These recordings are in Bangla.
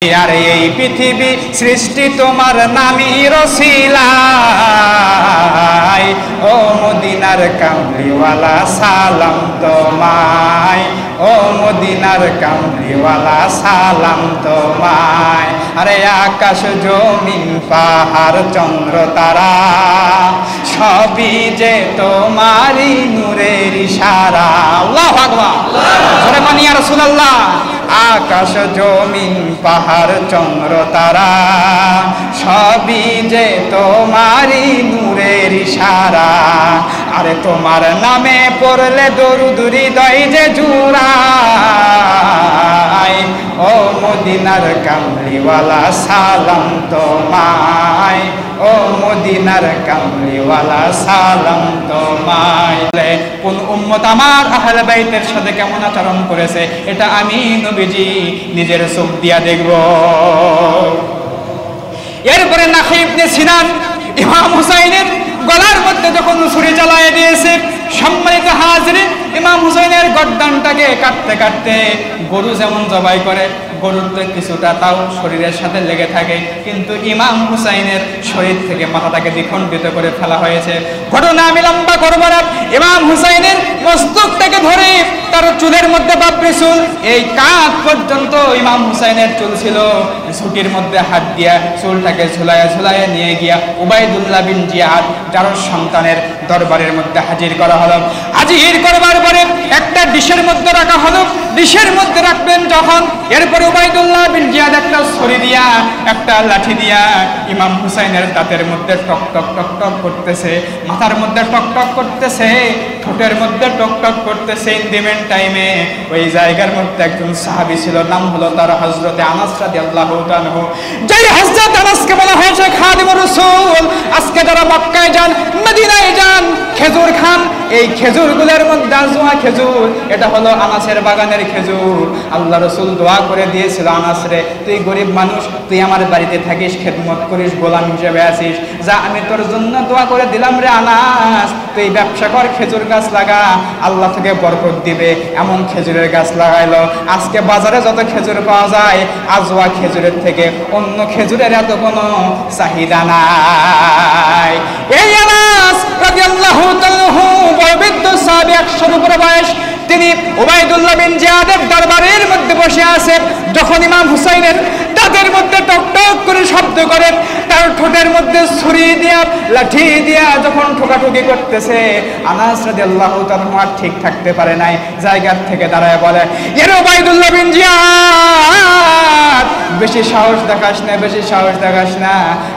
আর এই পৃথিবী সৃষ্টি তোমার নামই রসিলায়, ও মদিনার কামলিওয়ালা সালাম তোমায়, ও মদিনার কামলিওয়ালা সালাম তোমায়। আরে আকাশ জমিন পাহাড় চন্দ্র তারা সবই যে তোমারই নূরের ইশারা। আল্লাহু আকবার, জোরে বলি ইয়া রাসূলুল্লাহ। আকাশ জমিন পাহাড় চন্দ্র তারা সবই যে তোমারই নূরের ইশারা। আরে তোমার নামে পড়লে দরুদ হৃদয় যে জুড়ায়, ও মদিনার কামলিওয়ালা সালাম তোমায়, ও মদিনার কামলিওয়ালা সালাম তোমায়। কোন উম্মত আমার আহলে বাইতের সাথে কেমন আচরণ করেছে এটা আমি নবীজি নিজের চোখ দিয়া দেখব। এরপরে নাখি ইবনে সিনান ইমাম হুসাইনের গলার মধ্যে যখন ছুরি চালায় দিয়েছে, সম্মানিত হাজিরিন, ইমাম হুসাইনের গর্দানটাকে কাটতে কাটতে গরু যেমন জবাই করে, গরুর তো কিছুটা তাও শরীরের সাথে লেগে থাকে, কিন্তু ইমাম হুসাইনের শরীর থেকে মাথাটাকে দ্বিখণ্ডিত করে ফেলা হয়েছে। ঘটনা আমি লম্বা করব না। ইমাম হুসাইনের মস্তকটাকে ধরে তার চুলের মধ্যে বাবরি চুল, এই কাঁধ পর্যন্ত ইমাম হুসাইনের চুল ছিল, ছুটির মধ্যে হাত দিয়া চুলটাকে ঝুলাইয়া ঝুলাইয়া নিয়ে গিয়া উবাইদুল্লাহ বিন জিয়াদ যার সন্তানের দরবারের মধ্যে হাজির করা হলো। হাজির করবার পরে একটা ডিশের মধ্যে রাখা হলো। ডিশের মধ্যে রাখবেন যখন, এরপরে উবাইদুল্লাহ বিন জিয়াদ একটা ছুরি দিয়া একটা লাঠি দিয়া ইমাম হুসাইনের দাঁতের মধ্যে টক টক টক টক করতেছে, মাথার মধ্যে টক টক করতেছে, ঠোঁটের মধ্যে টক টক করতেছে। ইন্দিমেন্ট টাইমে ওই জায়গার মধ্যে একজন সাহাবী ছিল, নাম হলো তার হযরতে আনাস রাদিয়াল্লাহু তাআলা। যেই হযরত আনাসকে বলা হয়েছে খাদিমুর রাসূল। আজকে যারা মক্কায় যান, মদিনায় যান, খেজুর খান, এই খেজুরগুলোর মধ্যে আজওয়া খেজুর, এটা হলো আনাসের বাগানের খেজুর। আল্লাহ রাসূল দোয়া করে দিয়েছিল, আনাস রে, তুই গরিব মানুষ, তুই আমার বাড়িতে থাকিস, খেদমত করিস, গোলাম হিসেবে আছিস, যা আমি তোর জন্য দোয়া করে দিলাম রে আনাস, তুই ব্যবসা কর, খেজুর গাছ লাগা, আল্লাহ থেকে বরকত দিবে। এমন খেজুরের গাছ লাগাইলো। আজকে বাজারে যত খেজুর পাওয়া যায়, আজওয়া খেজুরের থেকে অন্য খেজুরের এত কোনো চাহিদা নাই। এই আনাস রাদিয়াল্লাহু তাআলা বয়োবৃদ্ধ সাহাবী, 100-এর উপরে বয়স, তিনি উবাইদুল্লাহ বিন জিয়াদের দরবারের মধ্যে বসে আছেন। যখন ইমাম হুসাইনের দাঁতের মধ্যে টক টক করে শব্দ করেন, তার ঠোঁটের মধ্যে ছুরি দিয়া লাঠি দিয়া যখন ঠোকাঠুকি করতেছে, আনাস রাদিয়াল্লাহু তাআলা ঠিক থাকতে পারে নাই, জায়গার থেকে দাঁড়ায় বলে, এর উবাইদুল্লাহ বিন জিয়াদ, বেশি সাহস দেখাস না, বেশি সাহস দেখাস না।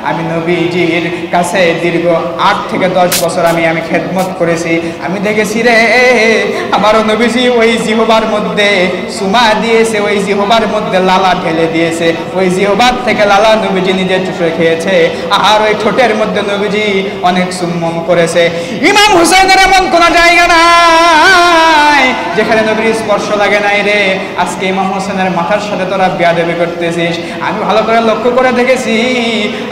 আমি নবীজির কাছে দীর্ঘ 8 থেকে 10 বছর আমি খেদমত করেছি। আমি দেখেছি রে, আমারও নবীজি ওই জিহবার মধ্যে সুমা দিয়েছে, ওই জিহবার মধ্যে লালা ঢেলে দিয়েছে, ওই জিহবার থেকে লালা নবীজি নিজে চুষে খেয়েছে, আর ওই ঠোঁটের মধ্যে নবীজি অনেক চুম্বন করেছে। ইমাম হুসাইনের এমন কোন জায়গা নাই যেখানে নবীর স্পর্শ লাগে নাই রে। আজকে ইমাম হোসেনের মাথার সাথে তোরা বেয়াদবি করতেছিস। আমি ভালো করে লক্ষ্য করে দেখেছি,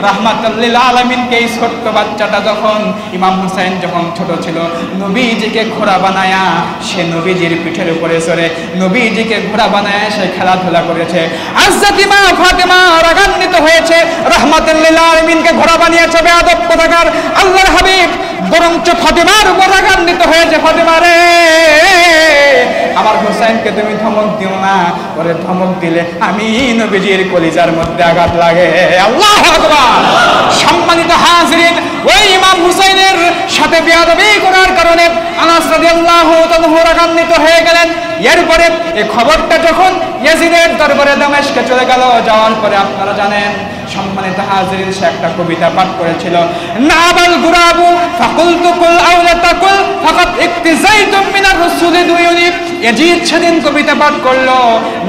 রাহমাতুল লিল আলামিনকে, এই ছোট্ট বাচ্চাটা যখন, ইমাম হুসাইন যখন ছোট ছিল, নবীজিকে ঘোড়া বানায়া সে নবীজির পিঠের উপরে চড়ে নবীজিকে ঘোড়া বানায়া সে খেলাধুলা করেছে। হযরত মা ফাতেমা রাগান্বিত হয়েছে, রাহমাতুল লিল আলামিনকে ঘোড়া বানিয়েছে বেয়াদব কোথাকার। আল্লাহর হাবিব বরঞ্চ ফাতেমার উপর রাগান্বিত হয়েছে, ফাতেমা রে, আমার হোসেনকে তুমি ধমক দিও না, ওরে ধমক দিলে আমি নবীজির কলিজার মধ্যে আঘাত লাগে। আল্লাহু আকবার। সম্মানিত হাজিরিন, ওই ইমাম হুসাইনের সাথে বেয়াদবি করার কারণে আনাস রাদিয়াল্লাহু তাআলা রাগান্বিত হয়ে গেলেন। এরপরে এই খবরটা যখন ইয়াজিদের দরবারে দামেস্কে চলে গেল, যাওয়ার পরে আপনারা জানেন, সম্মানিত হাজিরিন, সে একটা কবিতা পাঠ করেছিল, নাবাল গুরাবু ফাকুলতু কুল আওলা তাকুল ফাকাত ইক্তিজাইতুম মিনার রাসূলি দুয়ুনি। ইয়াজিদ সেদিন কবিতা পাঠ করলো,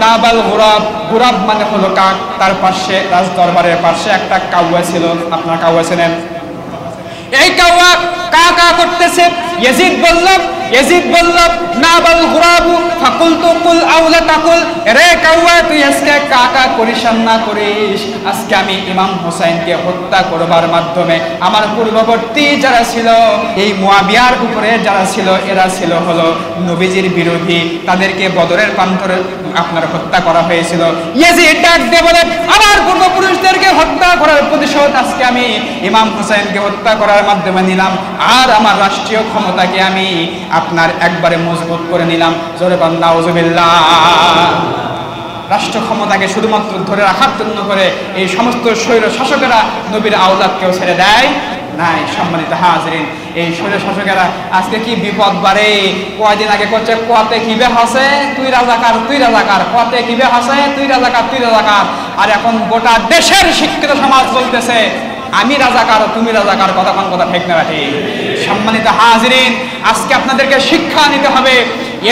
নাবাল গুরাব, গুরাব মানে হলো কাক, তার পাশে রাজ দরবারের পাশে একটা কাউয়া ছিল, আপনারা কাউয়া চেনেন, এই কাউয়া কা কা করতেছে। ইয়াজিদ বলল, ইয়াজিদ বলল না বাল গুরাবু ফাকুলতু কুল আউলা তাকুল, রে কাউয়া তুই আজকে কাকা করিস না করিস, আজকে আমি ইমাম হোসেনকে হত্যা করবার মাধ্যমে আমার পূর্ববর্তী যারা ছিল এই মুয়াবিয়ার উপরে যারা ছিল এরা ছিল হলো নবীজির বিরোধী, তাদেরকে বদরের প্রান্তরে আপনার হত্যা করা হয়েছিল। ইয়াজিদ ডাক দিয়ে বলে আমার পূর্বপুরুষদেরকে হত্যা করার প্রতিশোধ আজকে আমি ইমাম হোসেনকে হত্যা করার মাধ্যমে নিলাম, আর আমার রাষ্ট্রীয় ক্ষমতাকে আমি আপনার একবারে মজবুত করে নিলাম। জোরে বলেন নাউজুবিল্লাহ। রাষ্ট্র ক্ষমতাকে শুধুমাত্র ধরে রাখার জন্য করে এই সমস্ত স্বৈর শাসকেরা নবীর আওলাদকেও ছেড়ে দেয় নাই। সম্মানিত হাজরিন, এই স্বৈর শাসকেরা আজকে কি বিপদ বাড়ে। কয়দিন আগে করছে কতে কিবে হাসে তুই রাজাকার তুই রাজাকার, কতে কিবে হাসে তুই রাজাকার তুই রাজাকার, আর এখন গোটা দেশের শিক্ষিত সমাজ বলতেছে আমি রাজাকার তুমি রাজাকার, কতক্ষণ কথা ঠিক না ঠিক। সম্মানিত হাজরিন, আজকে আপনাদেরকে শিক্ষা নিতে হবে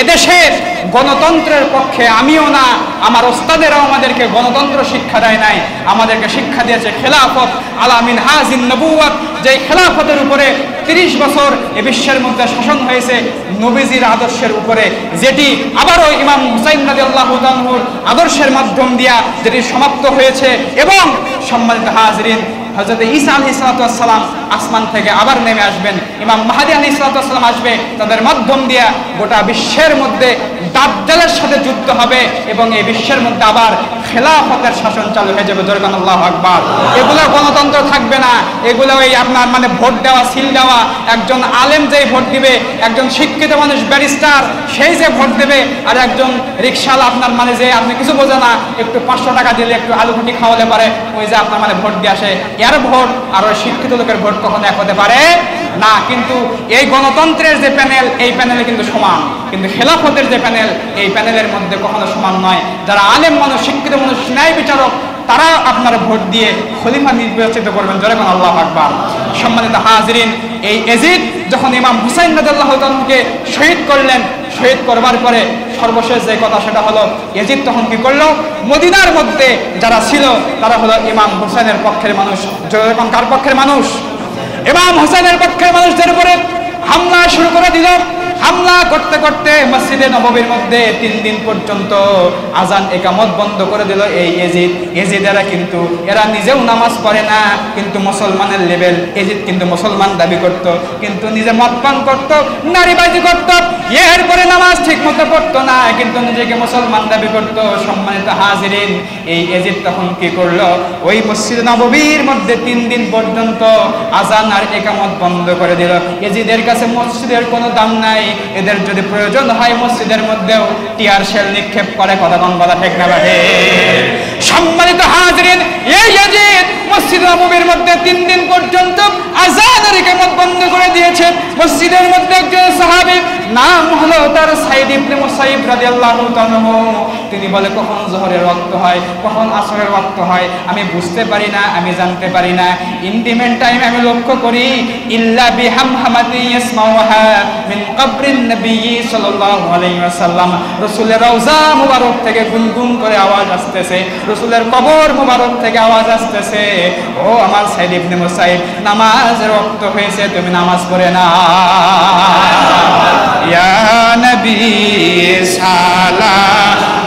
এদেশের গণতন্ত্রের পক্ষে আমিও না, আমার ওস্তাদেরাও আমাদেরকে গণতন্ত্র শিক্ষা দেয় নাই, আমাদেরকে শিক্ষা দিয়েছে খেলাফত আলা মিনহাজিন নবুওয়াত, যে খেলাফতের উপরে 30 বছর এ বিশ্বের মধ্যে শাসন হয়েছে নবীজির আদর্শের উপরে, যেটি আবারও ইমাম হুসাইন রাদিয়াল্লাহু তাআলার আদর্শের মাধ্যম দিয়া যেটি সমাপ্ত হয়েছে। এবং সম্মানিত হাজরিন, হযরত ঈসা আলাইহিস সালাম আসমান থেকে আবার নেমে আসবেন, ইমাম মাহদী আলাইহিস সালাম আসবে, তাদের মাধ্যম দিয়ে গোটা বিশ্বের মধ্যে দাজ্জালের সাথে যুদ্ধ হবে এবং এই বিশ্বের মধ্যে আবার খেলাফতের শাসন চালু হয়ে যাবে। জোরে বলেন আল্লাহু আকবার। এগুলো গণতন্ত্র থাকবে না, এগুলো ওই আপনার মানে ভোট দেওয়া সিল দেওয়া, একজন আলেম যেই ভোট দিবে, একজন শিক্ষিত মানুষ ব্যারিস্টার সেই যে ভোট দেবে, আর একজন রিকশাওয়ালা আপনার মানে যে আপনি কিছু বোঝে না একটু 500 টাকা দিলে একটু আলু রুটি খাওয়ালে পারে ওই যে আপনার মানে ভোট দিয়ে আসে, এর ভোট আর ওই শিক্ষিত লোকের ভোট কখনো এক হতে পারে না। কিন্তু এই গণতন্ত্রের যে প্যানেল এই প্যানেলে কিন্তু সমান, কিন্তু খেলাফতের যে প্যানেল এই প্যানেলের মধ্যে কখনো সমান নয়। যারা আলেম মানুষ শিক্ষিত মানুষ ন্যায় বিচারক তারা আপনার ভোট দিয়ে খলিফা নির্বাচিত করবেন। জোরে বলেন আল্লাহু আকবার। সম্মানিত হাজরিন, এই ইয়াজিদ যখন ইমাম হুসাইন রাদিয়াল্লাহু তাআলাকে শহীদ করলেন, শহীদ করবার পরে সর্বশেষ যে কথা সেটা হলো ইয়াজিদ তখন কি করলো, মদিনার মধ্যে যারা ছিল তারা হলো ইমাম হুসাইনের পক্ষের মানুষ। যখন কার পক্ষের মানুষ? ইমাম হুসাইনের পক্ষের মানুষদের উপরে হামলা শুরু করে দিল। হামলা করতে করতে মসজিদে নববীর মধ্যে 3 দিন পর্যন্ত আজান একামত বন্ধ করে দিল এই ইয়াজিদ। ইয়াজিদেরা কিন্তু এরা নিজেও নামাজ পড়ে না, কিন্তু মুসলমানের লেভেল। ইয়াজিদ কিন্তু মুসলমান দাবি করত, কিন্তু নিজে মদ পান করত, নারীবাজি করত, এরপরে নামাজ ঠিক মতো পড়তো না, কিন্তু নিজেকে মুসলমান দাবি করত। সম্মানিত হাজিরিন, এই ইয়াজিদ তখন কি করলো, ওই মসজিদে নববীর মধ্যে 3 দিন পর্যন্ত আজান আর একামত বন্ধ করে দিল। ইয়াজিদের কাছে মসজিদের কোনো দাম নাই, এদের যদি প্রয়োজন হয় মসজিদের মধ্যেও টিয়ার শেল নিক্ষেপ করে। কথা বলা ঠিক না বাহে? সম্মানিত হাজরিন, এই ইয়াজিদ মসজিদ নববীর মধ্যে 3 দিন পর্যন্ত আযান আর ইকামত বন্ধ করে দিয়েছে। মসজিদের মধ্যে একজন সাহাবী নাম হলো তার সাইদ ইবনে মুসাইব রাদিয়াল্লাহু তাআলা, তিনি বলে কখন যোহরের ওয়াক্ত হয় কখন আসরের ওয়াক্ত হয় আমি বুঝতে পারি না, আমি জানতে পারি না। ইন্টিমেন্ট টাইম আমি লক্ষ্য করি ইল্লা বিহামহামাতি ইয়াসমাউহা মিন কবরিন নবী সাল্লাল্লাহু আলাইহি ওয়াসাল্লাম, রাসূলের রওজা মুবারক থেকে গুনগুন করে আওয়াজ আসতেছে, রাসূলের কবর মুবারক থেকে আওয়াজ আসতেছে, ও আমার সাইদ ইবনে মুসাইব নামাজের ওয়াক্ত হয়েছে, তুমি নামাজ পড়ে না। ইয়া নবী সালাম